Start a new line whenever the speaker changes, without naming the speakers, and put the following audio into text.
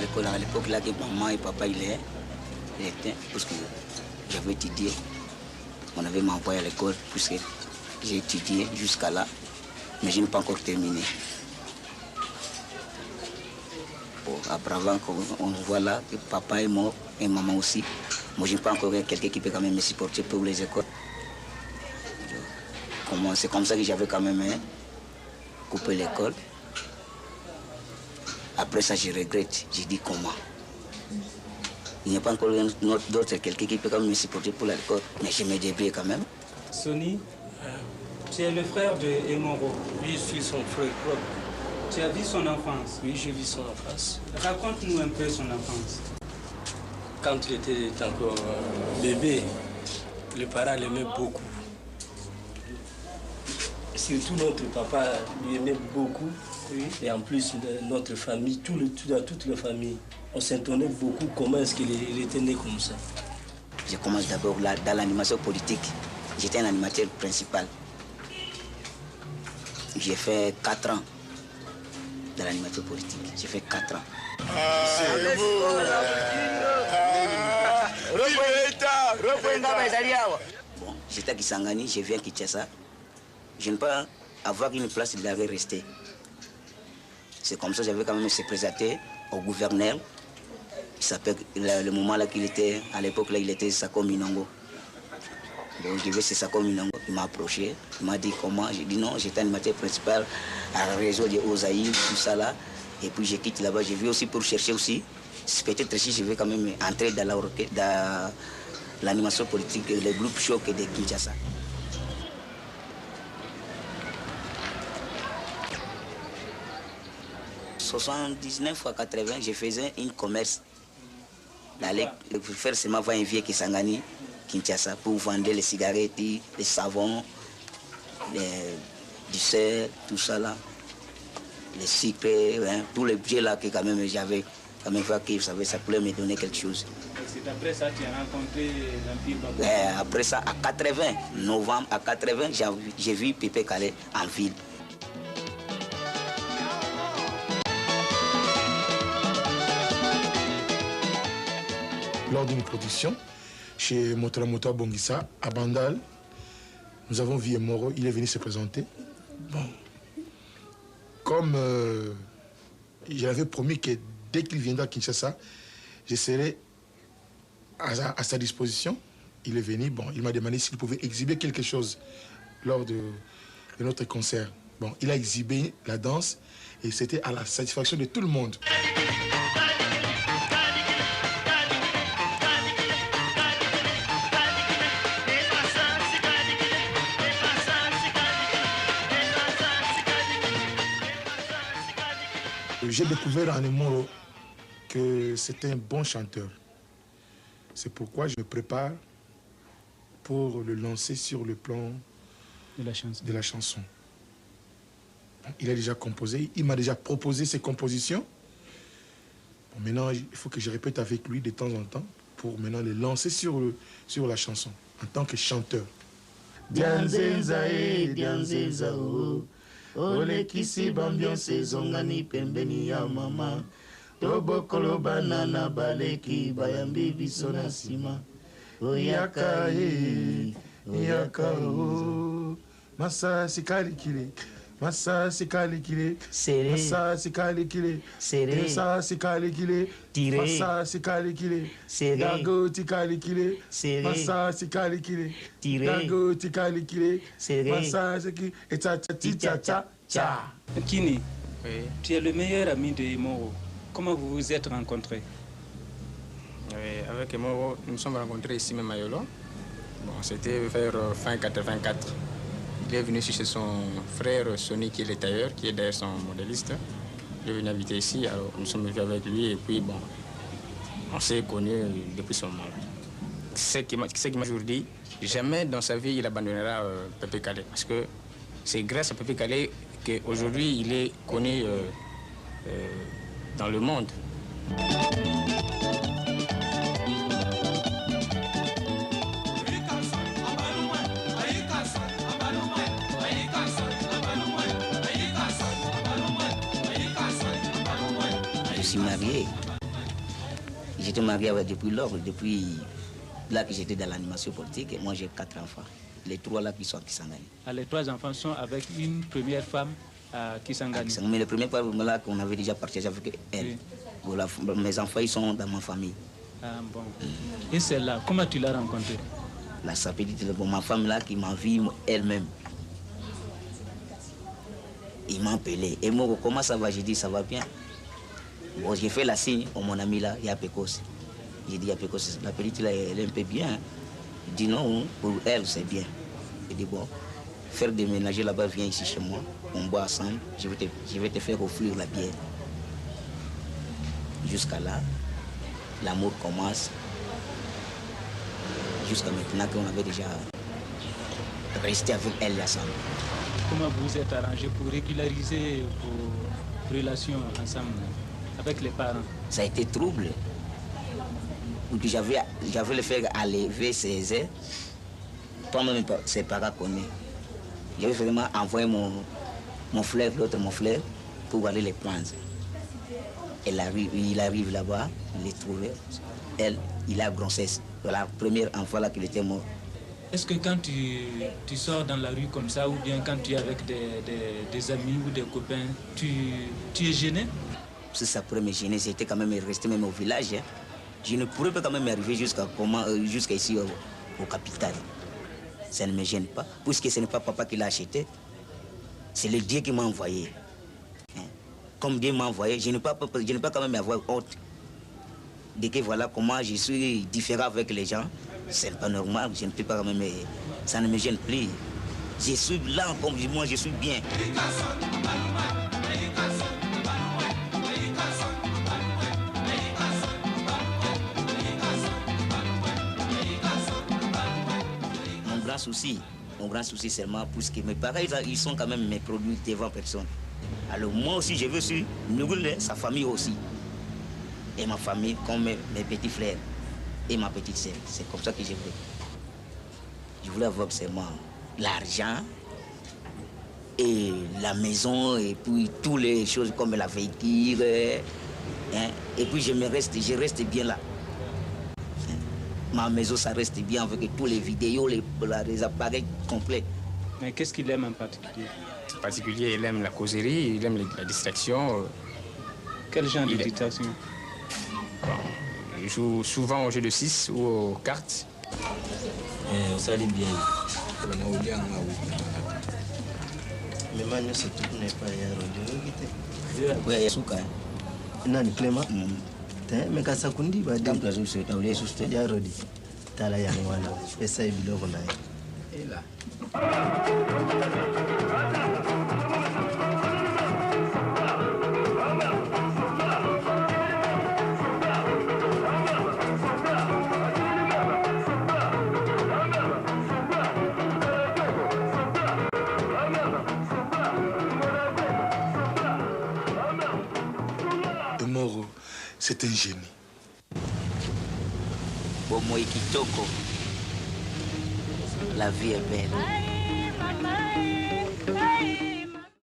l'école à l'époque là que maman et papa il était parce que j'avais étudié. On avait m'envoyé à l'école puisque j'ai étudié jusqu'à là, mais je n'ai pas encore terminé. Bon, après avant qu'on voit là que papa est mort et maman aussi, moi je n'ai pas encore quelqu'un qui peut quand même me supporter pour les écoles. C'est comme ça que j'avais quand même coupé l'école. Après ça, je regrette. J'ai dit comment. Il n'y a pas encore d'autre quelqu'un qui peut quand même me supporter pour l'école, mais je me débrouille quand même.
Sonny, tu es le frère de Emoro.
Oui, je suis son frère propre.
Tu as vu son enfance?
Oui, j'ai vu son enfance.
Raconte-nous un peu son enfance.
Quand il était encore bébé, les parents l'aimaient beaucoup. Surtout notre papa lui aimait beaucoup. Oui. Et en plus, notre famille, toute la famille, on s'étonnait beaucoup comment est-ce qu'il était né comme ça.
Je commence d'abord dans l'animation politique. J'étais un animateur principal. J'ai fait 4 ans dans l'animation politique. J'ai fait 4 ans. Bon, j'étais à Kisangani, je viens à Kinshasa. Je ne peux pas avoir une place, il avait resté. C'est comme ça que j'avais quand même se présenter au gouverneur. Il s'appelle, le moment là qu'il était, à l'époque là, il était Sako Minongo. Donc je vais c'est Sako Minongo. Il m'a approché, il m'a dit comment. J'ai dit non, j'étais animateur principal à la réseau de Ozaï, tout ça là. Et puis je quitte là-bas, je vais aussi pour chercher aussi. Peut-être si je vais quand même entrer dans l'animation politique, le groupe Choc de Kinshasa. En 79 à 80, je faisais un commerce. D'aller faire seulement un vieux Kisangani, Kinshasa, pour vendre les cigarettes, les savons, du sel, tout ça là, les sucres, hein, tous les objets là que quand même j'avais quand même fait que ça pouvait me donner quelque chose.
C'est après ça que tu as rencontré l'Empire Bako?
Après ça, à 80, novembre, à 80, j'ai vu Pépé Calais en ville.
Lors d'une production chez Motoramoto Bongissa, à Bandal, nous avons vu Emoro, il est venu se présenter. Bon, comme j'avais promis que dès qu'il viendra à Kinshasa, je serai à sa disposition. Il est venu, bon, il m'a demandé s'il pouvait exhiber quelque chose lors de notre concert. Bon, il a exhibé la danse et c'était à la satisfaction de tout le monde. J'ai découvert en Emoro que c'était un bon chanteur. C'est pourquoi je me prépare pour le lancer sur le plan de la chanson. Il a déjà composé, il m'a déjà proposé ses compositions. Bon, maintenant, il faut que je répète avec lui de temps en temps pour maintenant les lancer sur la chanson en tant que chanteur.
Ole kisi bambiance zongani pembeni ya mama tobokolo banana baleki bayambi biso na sima oyaka
yaka masa sikali kile masa sikali kile masa sikali kile masa sikali kile masa sikali kile gago tikali kile masa sikali kile gago tikali kile masa sikali cha.
Kini,
oui.
Tu es le meilleur ami de Emoro. Comment vous vous êtes rencontrés?
Oui, avec Emoro, nous nous sommes rencontrés ici même à Yolo. Bon, c'était vers fin 84. Il est venu chez son frère Sonny, qui est le tailleur, qui est d'ailleurs son modéliste. Il est venu habiter ici, alors nous sommes venus avec lui et puis bon, on s'est connus depuis ce moment-là. Ce qui m'a toujours dit, jamais dans sa vie il abandonnera Pépé Calais. Parce que c'est grâce à Pépé Calais qu'aujourd'hui il est connu dans le monde.
Je suis marié j'étais marié depuis lors, depuis là que j'étais dans l'animation politique, et moi j'ai 4 enfants. Les 3 là qui sont à Kisangani.
Les 3 enfants sont avec une première femme à Kisangani.
Mais le premier femme là qu'on avait déjà partagé avec elle.
Oui.
Voilà, mes enfants ils sont dans ma famille.
Ah bon. Et celle-là, comment tu l'as rencontrée?
Là, ça peut dire ma femme là qui m'a vu elle-même. Il m'a appelé. Et moi, comment ça va? J'ai dit, ça va bien. Bon, j'ai fait la signe à mon ami là, il y a Pecos. J'ai dit, il y a Pecos, la petite là, elle est un peu bien. Il dit, non, pour elle, c'est bien. J'ai dit, bon, faire déménager là-bas, viens ici chez moi, on boit ensemble, je vais te faire offrir la bière. Jusqu'à là, l'amour commence. Jusqu'à maintenant qu'on avait déjà resté avec elle ensemble.
Comment vous vous êtes arrangé pour régulariser vos relations ensemble avec les parents?
Ça a été trouble. J'avais le fait à lever ses ailes. Pas même ses parents connaissent. J'avais vraiment envoyé mon frère, l'autre mon frère, pour aller les prendre. Il arrive là-bas, il les trouvé. Elle, il a grossesse. La première enfant là qu'il était mort.
Est-ce que quand tu sors dans la rue comme ça, ou bien quand tu es avec des amis ou des copains, tu es gêné?
C'est ça pourrait me gêner, c'était quand même resté même au village. Hein. Je ne pourrais pas quand même arriver jusqu'à ici au capital. Ça ne me gêne pas, puisque ce n'est pas papa qui l'a acheté. C'est le Dieu qui m'a envoyé. Hein. Comme Dieu m'a envoyé, je ne peux pas quand même avoir honte. De que voilà comment je suis différent avec les gens. C'est pas normal, je ne peux pas quand même, ça ne me gêne plus. Je suis là comme moi, je suis bien. Mon grand souci seulement, puisque mes parents, ils sont quand même mes produits devant personne. Alors moi aussi, je veux suivre sa famille aussi. Et ma famille, comme mes petits frères et ma petite sœur. C'est comme ça que je voulais. Je voulais avoir seulement l'argent et la maison et puis toutes les choses comme la véhicule. Hein. Et puis je reste bien là. Ma maison, ça reste bien avec tous les vidéos, les appareils complets.
Mais qu'est-ce qu'il aime en particulier?
En particulier, il aime la causerie, il aime la distraction.
Quel genre de distraction?
Il joue souvent au jeu de 6 ou aux cartes.
Ça allait bien. Mais maintenant, c'est tout n'est pas hier.
Oui, il y a Souka.
Nani Clément? Mais quand ça kundi, bah,
Comme la chose, tu as oublié juste.
il y a Rodi. Tala Yangwana. Et ça, il est là.
Et là.
Moro, c'est un génie.
Bomoï Kitoko, la vie est belle.